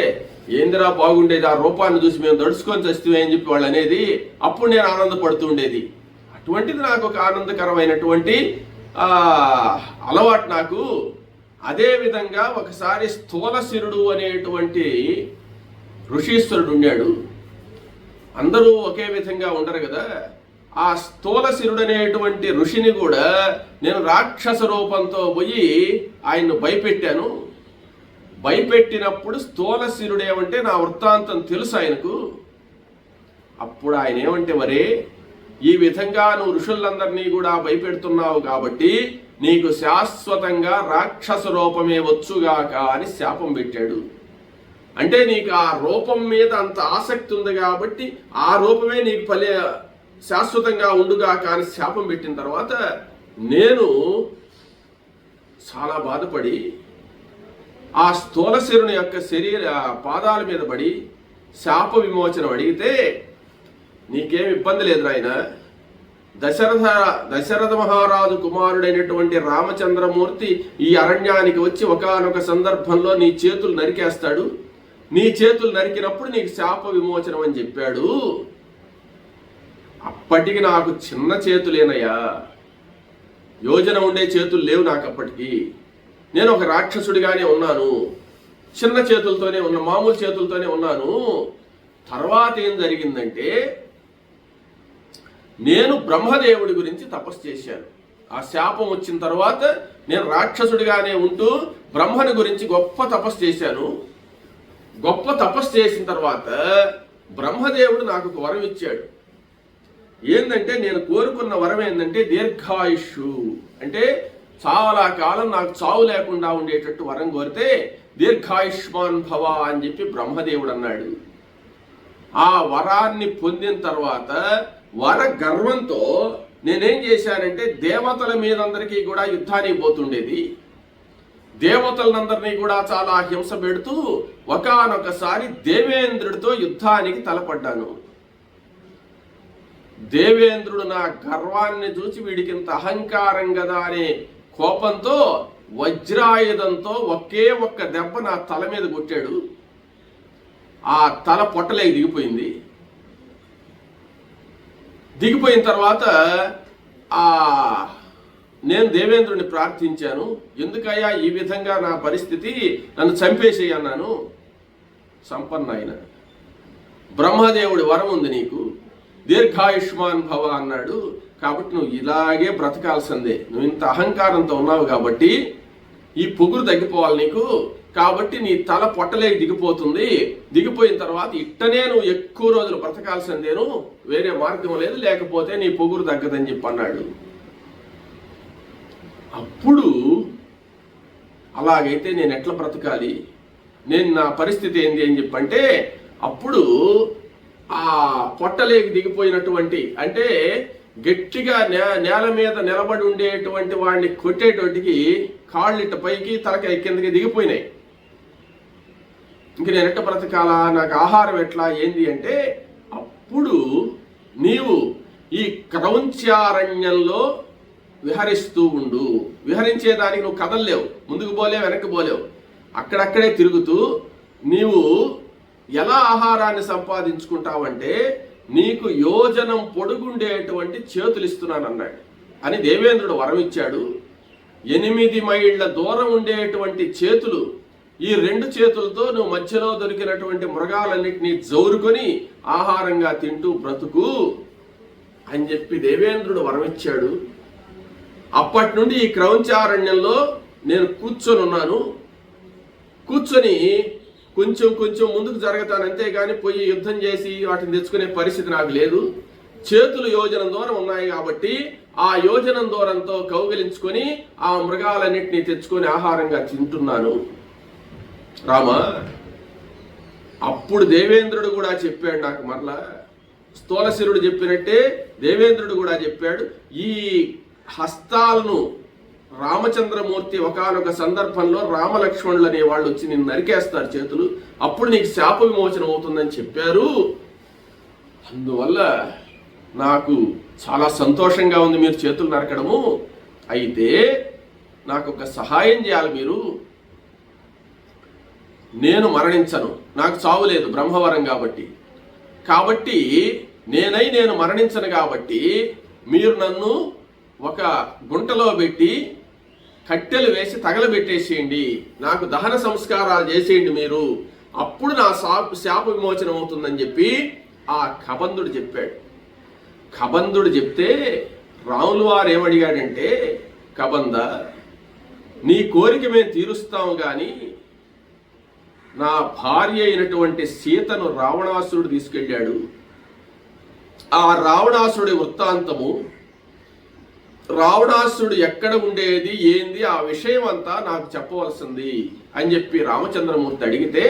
ఏందిరా బాగుండేది, ఆ రూపాన్ని చూసి మేము దడుచుకొని చస్తే అని చెప్పి వాళ్ళు అనేది. అప్పుడు నేను ఆనందపడుతూ ఉండేది. అటువంటిది నాకు ఒక ఆనందకరమైనటువంటి అలవాటు నాకు. అదేవిధంగా ఒకసారి స్థూలశిరుడు అనేటువంటి ఋషీశ్వరుడు ఉన్నాడు. అందరూ ఒకే విధంగా ఉండరు కదా. ఆ స్థూలశిరుడు అనేటువంటి ఋషిని కూడా నేను రాక్షస రూపంతో పోయి ఆయన్ను భయపెట్టాను. భయపెట్టినప్పుడు స్థూలశిరుడు ఏమంటే నా వృత్తాంతం తెలుసు ఆయనకు. అప్పుడు ఆయన ఏమంటే, మరే ఈ విధంగా నువ్వు ఋషులందరినీ కూడా భయపెడుతున్నావు కాబట్టి నీకు శాశ్వతంగా రాక్షస రూపమే వచ్చుగాక అని శాపం పెట్టాడు. అంటే నీకు ఆ రూపం మీద అంత ఆసక్తి ఉంది కాబట్టి ఆ రూపమే నీకు శాశ్వతంగా ఉండుగాక అని శాపం పెట్టిన తర్వాత నేను చాలా బాధపడి ఆ స్థూలశిరుని యొక్క పాదాల మీద పడి శాప విమోచనం అడిగితే, నీకేం ఇబ్బంది లేదు నాయన, దశరథ మహారాజు కుమారుడైనటువంటి రామచంద్రమూర్తి ఈ అరణ్యానికి వచ్చి ఒకానొక సందర్భంలో నీ చేతులు నరికేస్తాడు, నీ చేతులు నరికినప్పుడు నీకు శాప విమోచనం అని చెప్పాడు. అప్పటికి నాకు చిన్న చేతులేనయ్యా, యోజన ఉండే చేతులు లేవు నాకు. అప్పటికి నేను ఒక రాక్షసుడిగానే ఉన్నాను, చిన్న చేతులతోనే ఉన్న, మామూలు చేతులతోనే ఉన్నాను. తర్వాత ఏం జరిగిందంటే, నేను బ్రహ్మదేవుడి గురించి తపస్సు చేశాను. ఆ శాపం వచ్చిన తర్వాత నేను రాక్షసుడిగానే ఉంటూ బ్రహ్మని గురించి గొప్ప తపస్సు చేశాను. గొప్ప తపస్సు చేసిన తర్వాత బ్రహ్మదేవుడు నాకు ఒక వరం ఇచ్చాడు. ఏంటంటే, నేను కోరుకున్న వరం ఏంటంటే దీర్ఘాయుష్షు, అంటే చాలా కాలం నాకు చావు లేకుండా ఉండేటట్టు వరం కోరితే దీర్ఘాయుష్మాన్ భవ అని చెప్పి బ్రహ్మదేవుడు అన్నాడు. ఆ వరాన్ని పొందిన తర్వాత వర గర్వంతో నేనేం చేశానంటే, దేవతల మీదందరికీ కూడా యుద్ధానికి పోతుండేది. దేవతలందరినీ కూడా చాలా హింస పెడుతూ ఒకానొకసారి దేవేంద్రుడితో యుద్ధానికి తలపడ్డాను. దేవేంద్రుడు నా గర్వాన్ని చూసి వీడికి ఇంత అహంకారం కదా అనే కోపంతో వజ్రాయుధంతో ఒకే ఒక్క దెబ్బ నా తల మీద కొట్టాడు. ఆ తల పొట్టలేకి దిగిపోయింది. దిగిపోయిన తర్వాత నేను దేవేంద్రుడిని ప్రార్థించాను, ఎందుకయ్యా ఈ విధంగా నా పరిస్థితి, నన్ను చంపేసేయి అన్నాను. సంపన్న ఆయన, బ్రహ్మదేవుడి వరం ఉంది నీకు, దీర్ఘాయుష్మాన్ భవ అన్నాడు. కాబట్టి నువ్వు ఇలాగే బ్రతకాల్సిందే, నువ్వు ఇంత అహంకారంతో ఉన్నావు కాబట్టి ఈ పొగురు తగ్గిపోవాలి నీకు. కాబట్టి నీ తల పొట్టలేకి దిగిపోతుంది, దిగిపోయిన తర్వాత ఇట్టనే నువ్వు ఎక్కువ రోజులు బ్రతకాల్సిందేను, వేరే మార్గం లేదు, లేకపోతే నీ పొగురు తగ్గదని చెప్పి అన్నాడు. అప్పుడు అలాగైతే నేను ఎట్లా బ్రతకాలి, నేను నా పరిస్థితి ఏంది అని చెప్పంటే, అప్పుడు ఆ పొట్టలేకి దిగిపోయినటువంటి, అంటే గట్టిగా నేల మీద నిలబడి ఉండేటువంటి వాడిని కొట్టేటోటికి కాళ్ళిట్ట పైకి తలకాయ కిందకి దిగిపోయినాయి. ఇంక నేను ఎట్ట బ్రతకాలా, నాకు ఆహారం ఎట్లా ఏంది అంటే, అప్పుడు నీవు ఈ క్రౌంచారణ్యంలో విహరిస్తూ ఉండు. విహరించేదానికి నువ్వు కదలలేవు, ముందుకు పోలేవు, వెనక్కి పోలేవు, అక్కడక్కడే తిరుగుతూ నీవు ఎలా ఆహారాన్ని సంపాదించుకుంటావంటే, నీకు యోజనం పొడుగుండేటువంటి చేతులు ఇస్తున్నానన్నాడు అని దేవేంద్రుడు వరం ఇచ్చాడు. 8 మైళ్ళ దూరం ఉండేటువంటి చేతులు, ఈ 2 చేతులతో నువ్వు మధ్యలో దొరికినటువంటి మృగాలన్నింటినీ జౌరుకొని ఆహారంగా తింటూ బ్రతుకు అని చెప్పి దేవేంద్రుడు వరం ఇచ్చాడు. అప్పటి నుండి ఈ క్రౌంచారణ్యంలో నేను కూర్చొని ఉన్నాను. కూర్చొని కొంచెం కొంచెం ముందుకు జరుగుతాను, అంతేగాని పోయి యుద్ధం చేసి వాటిని తెచ్చుకునే పరిస్థితి నాకు లేదు. చేతులు యోజనం దూరం ఉన్నాయి కాబట్టి ఆ యోజనం దూరంతో కౌగిలించుకొని ఆ మృగాలన్నింటినీ తెచ్చుకొని ఆహారంగా తింటున్నాను రామా. అప్పుడు దేవేంద్రుడు కూడా చెప్పాడు నాకు, మరలా స్థూలశిరుడు చెప్పినట్టే దేవేంద్రుడు కూడా చెప్పాడు, ఈ హస్తాలను రామచంద్రమూర్తి ఒకానొక సందర్భంలో రామలక్ష్మణులు అనే వాళ్ళు వచ్చి నిన్ను నరికేస్తారు చేతులు, అప్పుడు నీకు శాప విమోచనం అవుతుందని చెప్పారు. అందువల్ల నాకు చాలా సంతోషంగా ఉంది మీరు చేతులు నరకడము. అయితే నాకు ఒక సహాయం చేయాలి మీరు. నేను మరణించను, నాకు చావు లేదు, బ్రహ్మవరం కాబట్టి నేను మరణించను కాబట్టి మీరు నన్ను ఒక గుంటలో పెట్టి కట్టెలు వేసి తగలబెట్టేసేయండి, నాకు దహన సంస్కారాలు చేసేయండి మీరు, అప్పుడు నా శాప విమోచనం అవుతుందని చెప్పి ఆ కబంధుడు చెప్పాడు. కబంధుడు చెప్తే రాములు వారు ఏమడిగాడంటే, కబంద, నీ కోరిక మేము తీరుస్తాము కానీ నా భార్య అయినటువంటి సీతను రావణాసురుడు తీసుకెళ్ళాడు. ఆ రావణాసురుడి వృత్తాంతము, రావణాసురుడు ఎక్కడ ఉండేది ఏంది ఆ విషయం అంతా నాకు చెప్పవలసింది అని చెప్పి రామచంద్రమూర్తి అడిగితే,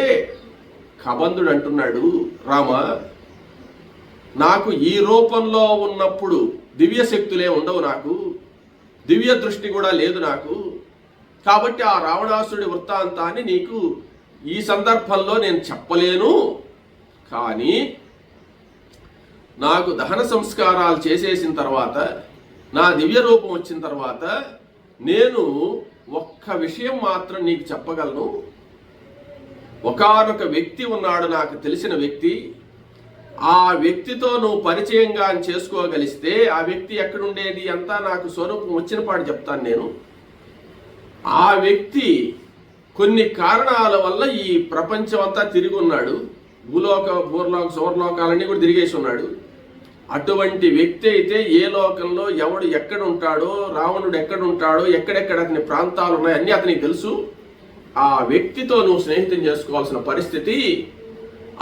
కబంధుడు అంటున్నాడు, రామ, నాకు ఈ రూపంలో ఉన్నప్పుడు దివ్య శక్తులే ఉండవు, నాకు దివ్య దృష్టి కూడా లేదు నాకు. కాబట్టి ఆ రావణాసురుడి వృత్తాంతాన్ని నీకు ఈ సందర్భంలో నేను చెప్పలేను. కానీ నాకు దహన సంస్కారాలు చేసేసిన తర్వాత, నా దివ్య రూపం వచ్చిన తర్వాత నేను ఒక్క విషయం మాత్రం నీకు చెప్పగలను. ఒకానొక వ్యక్తి ఉన్నాడు, నాకు తెలిసిన వ్యక్తి. ఆ వ్యక్తితో నువ్వు పరిచయంగా చేసుకోగలిస్తే ఆ వ్యక్తి ఎక్కడుండేది అంతా నాకు స్వరూపం వచ్చిన పాటు చెప్తాను నేను. ఆ వ్యక్తి కొన్ని కారణాల వల్ల ఈ ప్రపంచం అంతా తిరిగి ఉన్నాడు, భూలోక సౌరలోకాలన్నీ కూడా తిరిగేసి ఉన్నాడు. అటువంటి వ్యక్తి అయితే ఏ లోకంలో ఎవడు ఎక్కడ ఉంటాడో, రావణుడు ఎక్కడ ఉంటాడో, ఎక్కడెక్కడ అతని ప్రాంతాలు ఉన్నాయో అన్నీ అతనికి తెలుసు. ఆ వ్యక్తితో నువ్వు స్నేహితం చేసుకోవాల్సిన పరిస్థితి.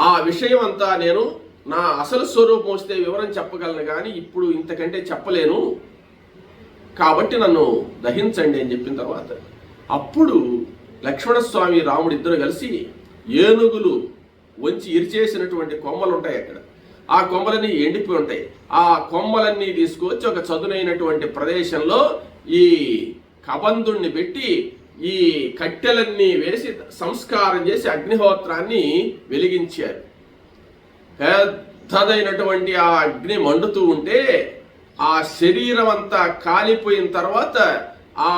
ఆ విషయం అంతా నేను నా అసలు స్వరూపం వస్తే వివరం చెప్పగలను, కానీ ఇప్పుడు ఇంతకంటే చెప్పలేను, కాబట్టి నన్ను దహించండి అని చెప్పిన తర్వాత అప్పుడు లక్ష్మణస్వామి రాముడు ఇద్దరు కలిసి ఏనుగులు వంచి ఇరిచేసినటువంటి కొమ్మలు ఉంటాయి అక్కడ, ఆ కొమ్మలన్నీ ఎండిపోయి ఉంటాయి. ఆ కొమ్మలన్నీ తీసుకొచ్చి ఒక చదునైనటువంటి ప్రదేశంలో ఈ కబంధుణ్ణి పెట్టి ఈ కట్టెలన్నీ వేసి సంస్కారం చేసి అగ్నిహోత్రాన్ని వెలిగించారు. పెద్దదైనటువంటి ఆ అగ్ని మండుతూ ఉంటే ఆ శరీరం అంతా కాలిపోయిన తర్వాత ఆ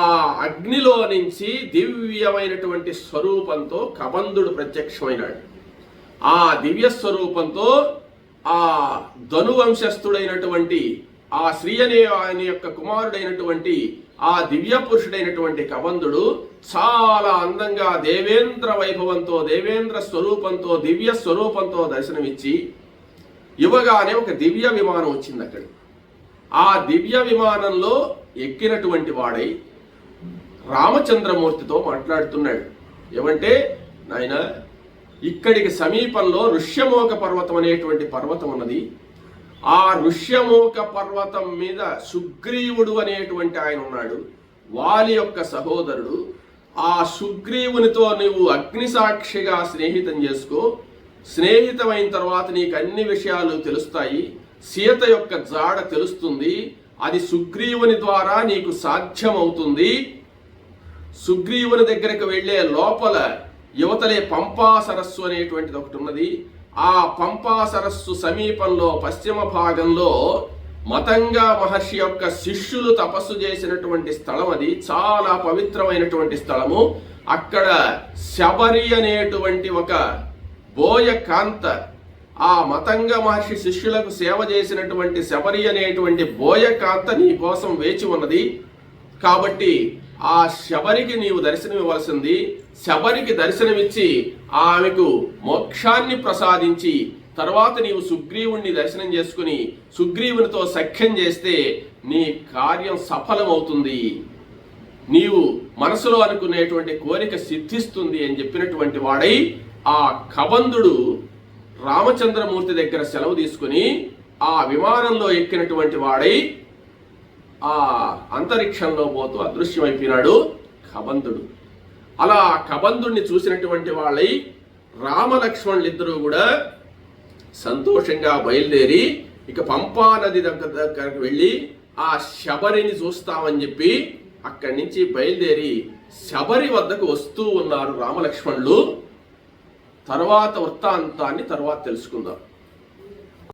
అగ్నిలో నుంచి దివ్యమైనటువంటి స్వరూపంతో కబంధుడు ప్రత్యక్షమైనాడు. ఆ దివ్య స్వరూపంతో ఆ ధనువంశస్థుడైనటువంటి ఆ శ్రీ అనే యొక్క కుమారుడైనటువంటి ఆ దివ్య పురుషుడైనటువంటి కబంధుడు చాలా అందంగా దేవేంద్ర వైభవంతో, దేవేంద్ర స్వరూపంతో, దివ్య స్వరూపంతో దర్శనమిచ్చి ఇవ్వగానే ఒక దివ్య విమానం వచ్చింది అక్కడ. ఆ దివ్య విమానంలో ఎక్కినటువంటి వాడై రామచంద్రమూర్తితో మాట్లాడుతున్నాడు. ఏమంటే, నాయన, ఇక్కడికి సమీపంలో ఋష్యమూక పర్వతం అనేటువంటి పర్వతం ఉన్నది. ఆ ఋష్యమూక పర్వతం మీద సుగ్రీవుడు అనేటువంటి ఆయన ఉన్నాడు, వాలి యొక్క సహోదరుడు. ఆ సుగ్రీవునితో నువ్వు అగ్నిసాక్షిగా స్నేహితం చేసుకో. స్నేహితమైన తర్వాత నీకు అన్ని విషయాలు తెలుస్తాయి. సీత యొక్క జాడ తెలుస్తుంది. అది సుగ్రీవుని ద్వారా నీకు సాధ్యమవుతుంది. సుగ్రీవుని దగ్గరకు వెళ్లే లోపల యువతలే పంపా సరస్సు అనేటువంటిది ఒకటి ఉన్నది. ఆ పంపా సరస్సు సమీపంలో పశ్చిమ భాగంలో మతంగా మహర్షి యొక్క శిష్యులు తపస్సు చేసినటువంటి స్థలం. అది చాలా పవిత్రమైనటువంటి స్థలము. అక్కడ శబరి అనేటువంటి ఒక బోయ కాంత, ఆ మతంగ మహర్షి శిష్యులకు సేవ చేసినటువంటి శబరి అనేటువంటి బోయ కాంత నీ కోసం వేచి ఉన్నది. కాబట్టి ఆ శబరికి నీవు దర్శనం ఇవ్వాల్సింది. శబరికి దర్శనమిచ్చి ఆమెకు మోక్షాన్ని ప్రసాదించి తర్వాత నీవు సుగ్రీవుణ్ణి దర్శనం చేసుకుని సుగ్రీవునితో సఖ్యం చేస్తే నీ కార్యం సఫలమవుతుంది, నీవు మనసులో అనుకునేటువంటి కోరిక సిద్ధిస్తుంది అని చెప్పినటువంటి వాడై ఆ కబంధుడు రామచంద్రమూర్తి దగ్గర సెలవు తీసుకుని ఆ విమానంలో ఎక్కినటువంటి వాడై ఆ అంతరిక్షంలో పోతూ అదృశ్యమైపోయినాడు కబంధుడు. అలా కబంధుడిని చూసినటువంటి వాళ్ళై రామలక్ష్మణులిద్దరూ కూడా సంతోషంగా బయలుదేరి ఇక పంపా నది దగ్గరకు వెళ్ళి ఆ శబరిని చూస్తామని చెప్పి అక్కడి నుంచి బయలుదేరి శబరి వద్దకు వస్తూ ఉన్నారు రామలక్ష్మణులు. తర్వాత వృత్తాంతాన్ని తర్వాత తెలుసుకుందాం.